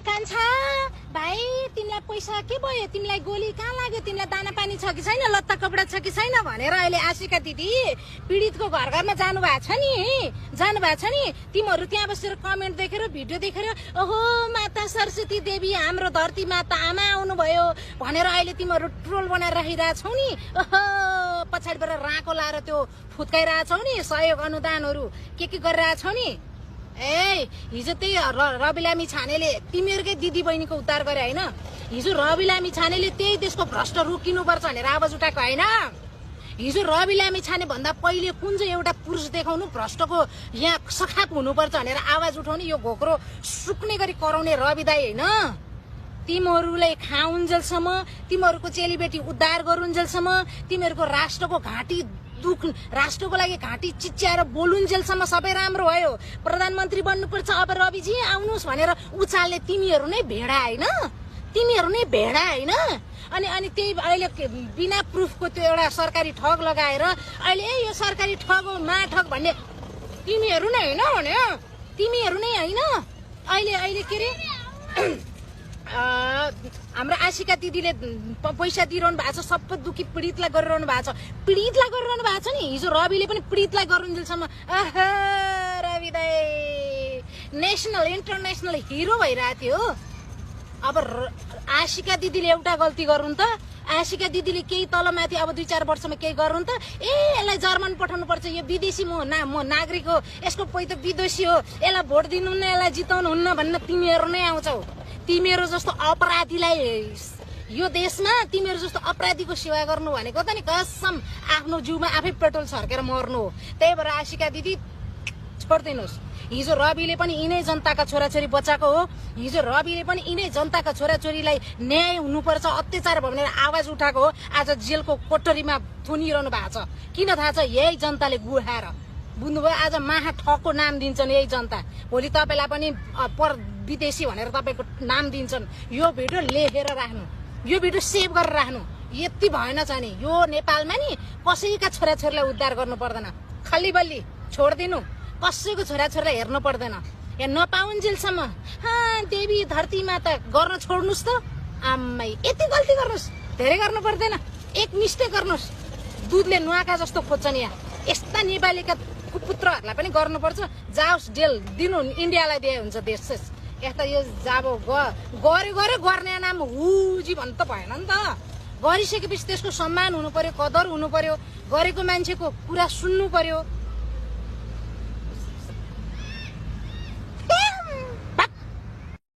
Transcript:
कान्छा भाइ तिमीलाई पैसा के भयो तिमीलाई गोली कहाँ लाग्यो तिमीलाई दाना पानी छ कि छैन लत्ता कपडा छ कि छैन भनेर अहिले आशिका दिदी पीडितको घर घरमा जानु भएको छ नि तिमीहरू त्यहाँ बसेर कमेन्ट देखेर भिडियो देखेर ओहो माता सरस्वती देवी हाम्रो धरती माता आमा आउनुभयो भनेर अहिले तिमीहरू ट्रोल बनाएर राखिरहेछौ नि ओहो पछाडिबाट राको लाएर त्यो फुत्काइरहेछौ नि सहयोग अनुदानहरू के गरिरहेछौ नि ए हिजो त्यही रवि लामी छानेले तिमीहरूकै दिदी बहिनीको उद्धार गरे होइन हिजो रवि लामी छानेले त्यही देशको भ्रष्ट रोकिनुपर्छ भनेर आवाज उठाएको होइन हिजो रवि लामी छाने भन्दा पहिले कुन चाहिँ एउटा पुरुष देखाउनु भ्रष्टको यहाँ सखाप हुनुपर्छ भनेर आवाज उठाउने यो घोक्रो सुक्ने गरी कराउने रवि दाई होइन तिमीहरूलाई खाउन्जेलसम्म तिमीहरूको चेलीबेटी उद्धार गरुन्जेलसम्म तिमीहरूको राष्ट्रको घाँटी दुख राष्ट्रको लागि घाँटी चिच्याएर बोलुन्जेलसम्म सबै राम्रो भयो प्रधानमन्त्री बन्नुपर्छ अब रविजी आउनुहोस् भनेर उचाल्ने तिमीहरू नै भेडा होइन अनि त्यही अहिले बिना प्रुफको त्यो एउटा सरकारी ठग लगाएर अहिले यो सरकारी ठग हो ठग भन्ने तिमीहरू नै होइन अहिले के अरे हाम्रो आशिका दिदीले पैसा दिइरहनु भएको छ सबै दुखी पीडितलाई गरिरहनु भएको छ नि हिजो रविले पनि पीडितलाई गरुन्जेलसम्म रवि दाई नेसनल इन्टरनेसनल हिरो भइरहेको थियो अब आशिका दिदीले एउटा गल्ती गरौँ त आशिका दिदीले केही तलमाथि अब 2-4 वर्षमा केही गरौँ त यसलाई जर्मन पठाउनु पर्छ यो विदेशी म नागरिक हो यसको पैसा विदेशी हो यसलाई भोट दिनुहुन्न यसलाई जिताउनुहुन्न भन्न तिमीहरू नै आउँछौ तिमीहरू जस्तो अपराधीलाई यो देशमा तिमीहरू जस्तो अपराधीको सेवा गर्नु भनेको त नि कसम आफ्नो जिउमा आफै पेट्रोल छर्केर मर्नु हो त्यही भएर आशिका दिदी छोड्दिनुहोस् हिजो रविले पनि यिनै जनताका छोराछोरी बचाएको हो हिजो रविले पनि यिनै जनताका छोराछोरीलाई न्याय हुनुपर्छ अत्याचार भयो भनेर आवाज उठाएको हो आज जेलको कोठरीमा थुनिरहनु भएको छ किन थाहा छ यही जनताले गुहाएर बुझ्नुभयो आज महा ठगको नाम दिन्छन् यही जनता भोलि तपाईँलाई पनि विदेशी भनेर तपाईँको नाम दिन्छन् यो भिडियो लेखेर राख्नु यो भिडियो सेभ गरेर राख्नु यति भएन छ नि यो नेपालमा नि कसैका छोराछोरीलाई उद्धार गर्नु पर्दैन खल्ली बल्ली छोडिदिनु कसैको छोराछोरीलाई हेर्नु पर्दैन यहाँ नपाउन्जेलसम्म देवी धरती माता गर्न छोड्नुहोस् त आम्मै यति गल्ती गर्नुहोस् धेरै गर्नु पर्दैन एक मिस्टेक गर्नुहोस् दुधले नुहाका जस्तो खोज्छन् यहाँ यस्ता नेपालीका पुत्रहरूलाई पनि गर्नुपर्छ जाओस् जेल दिनु इन्डियालाई दिए हुन्छ देश यस्ता यो जाबो गऱ्यो गर्ने नाम हुजी भन्नु त भएन नि त गरिसकेपछि त्यसको सम्मान हुनु पर्यो कदर हुनु पर्यो गरेको मान्छेको कुरा सुन्नु पर्यो